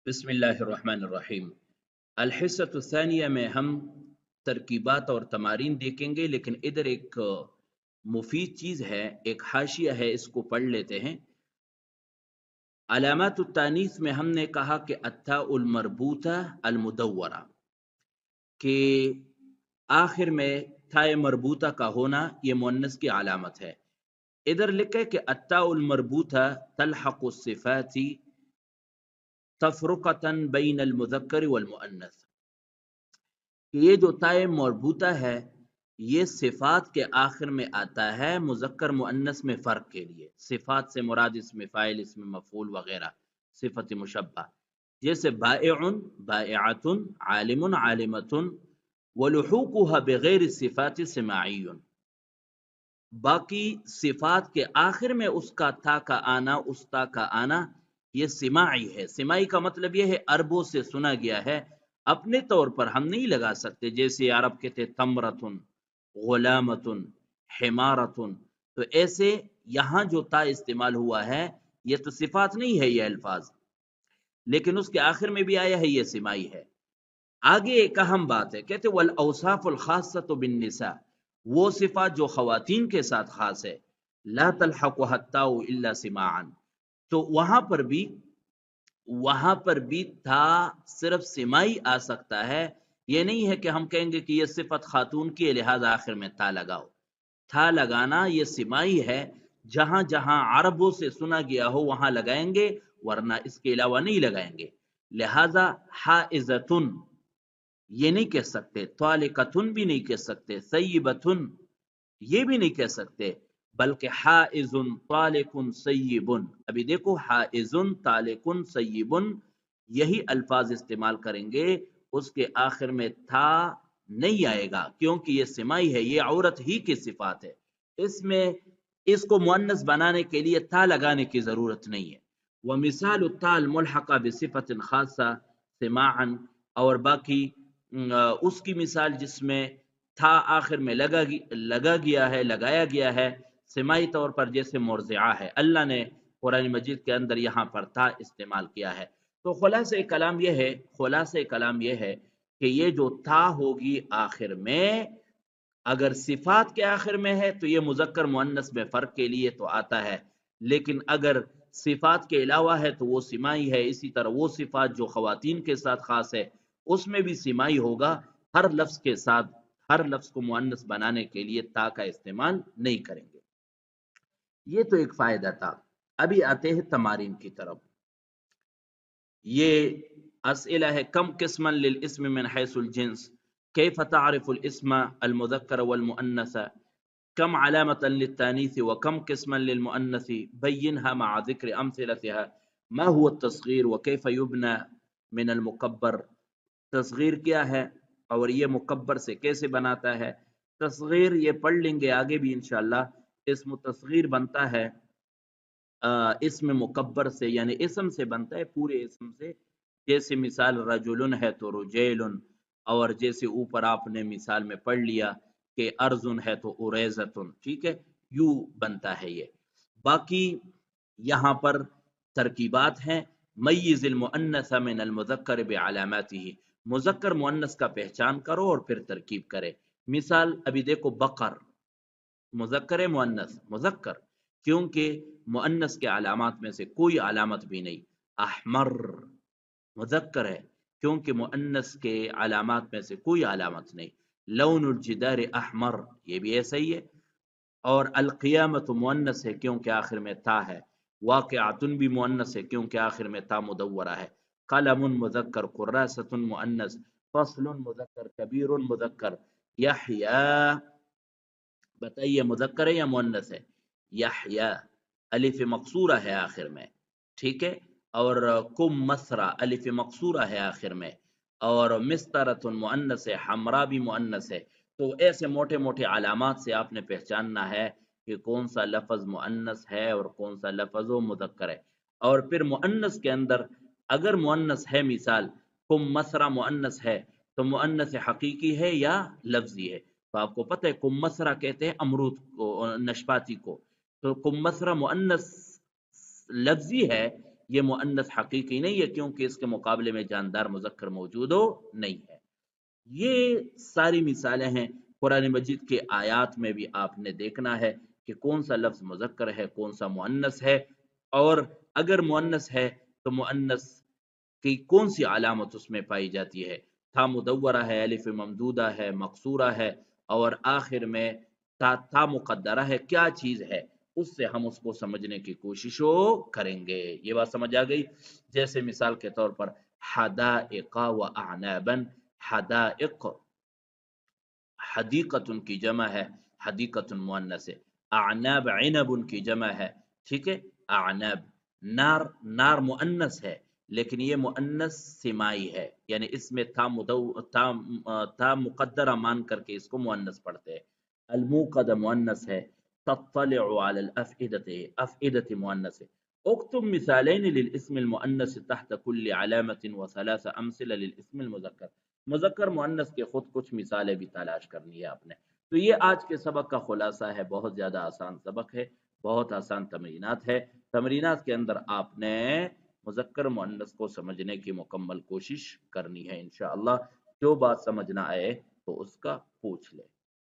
بسم اللہ الرحمن الرحیم۔ الحصۃ الثانیہ میں ہم ترکیبات اور تمارین دیکھیں گے، لیکن ادھر ایک مفید چیز ہے، ایک حاشیہ ہے، اس کو پڑھ لیتے ہیں۔ علامات التانیث میں ہم نے کہا کہ التاء المربوطہ المدورہ، کہ آخر میں تاء مربوطہ کا ہونا یہ مؤنث کی علامت ہے۔ ادھر لکھے کہ التاء المربوطہ تلحق الصفات تفرقتاً بین المذکر والمؤنث، کہ یہ جو تائے مربوطہ ہے یہ صفات کے آخر میں آتا ہے مذکر مؤنث میں فرق کے لیے۔ صفات سے مراد اسم فاعل، اسم مفعول وغیرہ، صفت مشبہ، جیسے بائع بائعۃ، عالم عالمۃ، ولحوقها بغیر الصفات سماعی۔ باقی صفات کے آخر میں اس کا تا کا آنا، اس تا کا آنا، یہ سماعی ہے۔ سماعی کا مطلب یہ ہے عربوں سے سنا گیا ہے، اپنے طور پر ہم نہیں لگا سکتے۔ جیسے عرب کہتے تمرتن، غلامتن، حمارتن، تو ایسے یہاں جو تا استعمال ہوا ہے یہ تو صفات نہیں ہے یہ الفاظ، لیکن اس کے آخر میں بھی آیا ہے، یہ سماعی ہے۔ آگے ایک اہم بات ہے، کہتے والاوصاف الخاصۃ بالنساء، وہ صفات جو خواتین کے ساتھ خاص ہے، لا تلحقها التاء الا سماعا، تو وہاں پر بھی تھا صرف سماعی آ سکتا ہے۔ یہ نہیں ہے کہ ہم کہیں گے کہ یہ صفت خاتون کی ہے لہذا آخر میں تا لگاؤ۔ تھا لگانا یہ سماعی ہے، جہاں جہاں عربوں سے سنا گیا ہو وہاں لگائیں گے، ورنہ اس کے علاوہ نہیں لگائیں گے۔ لہذا حائزتن یہ نہیں کہہ سکتے، طالقتن بھی نہیں کہہ سکتے، سیبتن یہ بھی نہیں کہہ سکتے، بلکہ حائز طالق سیب۔ ابھی دیکھو حائز طالق سیب یہی الفاظ استعمال کریں گے، اس کے آخر میں تھا نہیں آئے گا، کیونکہ یہ سماعی ہے، یہ عورت ہی کی صفات ہے، اس میں اس کو مؤنث بنانے کے لیے تا لگانے کی ضرورت نہیں ہے۔ ومثال التاء الملحقہ بصفت خاصہ سماعا، اور باقی اس کی مثال جس میں تھا آخر میں لگایا گیا ہے سماعی طور پر، جیسے مرضعہ ہے، اللہ نے قرآن مجید کے اندر یہاں پر تھا استعمال کیا ہے۔ تو خلاصہ کلام یہ ہے کہ یہ جو تھا ہوگی آخر میں، اگر صفات کے آخر میں ہے تو یہ مذکر مؤنث میں فرق کے لیے تو آتا ہے، لیکن اگر صفات کے علاوہ ہے تو وہ سماعی ہے۔ اسی طرح وہ صفات جو خواتین کے ساتھ خاص ہے اس میں بھی سماعی ہوگا، ہر لفظ کے ساتھ ہر لفظ کو مؤنث بنانے کے لیے تا کا استعمال نہیں کریں گے۔ یہ تو ایک فائدہ تھا۔ ابھی آتے ہیں تمارین کی طرف۔ یہ اسئلہ ہے، کم قسما للاسم من حیث الجنس، کیف تعرف الاسم المذکر والمؤنث، کم علامة للتانیث وکم قسما للمؤنث، بینها مع ذکر امثلتها، ما هو التصغیر وکیف یبنى من المکبر، تصغیر کیا ہے اور یہ مکبر سے کیسے بناتا ہے۔ تصغیر یہ پڑھ لیں گے آگے بھی انشاءاللہ۔ اسم تصغیر بنتا ہے اسم مکبر سے، یعنی اسم سے بنتا ہے، پورے اسم سے۔ جیسے مثال رجل ہے تو رجیل، اور جیسے اوپر آپ نے مثال میں پڑھ لیا کہ ارضن ہے تو اریزتن، ٹھیک ہے، یوں بنتا ہے یہ۔ باقی یہاں پر ترکیبات ہیں، میز المؤنث من المذکر بعلاماتہ، مذکر مؤنث کا پہچان کرو اور پھر ترکیب کرے۔ مثال ابھی دیکھو، بقر مذکر مؤنث، مذکر، کیونکہ مؤنث کے علامات میں سے کوئی علامت بھی نہیں۔ احمر مذکر ہے، کیونکہ مؤنث کے علامات میں سے کوئی علامت نہیں۔ لون الجدار احمر، یہ بھی ایسا ہی ہے۔ اور القیامت مؤنث ہے کیونکہ آخر میں تا ہے۔ واقعاتن بھی مؤنث ہے کیونکہ آخر میں تا مدورہ ہے۔ قلم مذکر، قراصۃ مؤنث، فصل مذکر، کبیر مذکر۔ یحییٰ، بتائیے مذکر ہے یا مؤنث ہے؟ یحییٰ، الف مقصورہ ہے آخر میں، ٹھیک ہے۔ اور کم مسرا، الف مقصورہ ہے آخر میں۔ اور مسترۃ مؤنث ہے، حمرا بھی مؤنث ہے۔ تو ایسے موٹے موٹے علامات سے آپ نے پہچاننا ہے کہ کون سا لفظ مؤنث ہے اور کون سا لفظ مذکر ہے۔ اور پھر مؤنث کے اندر اگر مؤنث ہے، مثال کم مسرا مؤنث ہے تو مؤنث حقیقی ہے یا لفظی ہے؟ تو آپ کو پتہ ہے کم مسرا کہتے ہیں امرود کو، نشپاتی کو، تو کم مسرا مؤنث لفظی ہے یہ مؤنث حقیقی نہیں ہے کیونکہ اس کے مقابلے میں جاندار مذکر موجود ہو نہیں ہے۔ یہ ساری مثالیں ہیں قرآن مجید کے آیات میں بھی آپ نے دیکھنا ہے کہ کون سا لفظ مذکر ہے کون سا مؤنث ہے، اور اگر مؤنث ہے تو مؤنث کی کون سی علامت اس میں پائی جاتی ہے، تھا مدورہ ہے، الف ممدودہ ہے، مقصورہ ہے، اور آخر میں تا مقدرہ ہے، کیا چیز ہے، اس سے ہم اس کو سمجھنے کی کوشش کریں گے۔ یہ بات سمجھ آ گئی؟ جیسے مثال کے طور پر حدائق و اعنابا، حدائق حدیقت کی جمع ہے، حدیقت مؤنث ہے، اعناب عنب کی جمع ہے، ٹھیک ہے، اعناب، نار، نار مؤنث ہے لیکن یہ مؤنث سمائی ہے، یعنی اس میں تھا مقدرہ مان کر کے اس کو مؤنث پڑھتے ہیں۔ الموقد مؤنث ہے، تطلع على الافئدة، افئدة مؤنث ہے۔ اکتب مثالین للاسم المؤنث تحت كل علامة وثلاث امثلة للاسم المذکر۔ مذکر مؤنث کے خود کچھ مثالیں بھی تلاش کرنی ہے آپ نے۔ تو یہ آج کے سبق کا خلاصہ ہے، بہت زیادہ آسان سبق ہے، بہت آسان تمرینات ہے۔ تمرینات کے اندر آپ نے مذکر مؤنث کو سمجھنے کی مکمل کوشش کرنی ہے انشاءاللہ۔ جو بات سمجھ نہ آئے تو اس کا پوچھ لے۔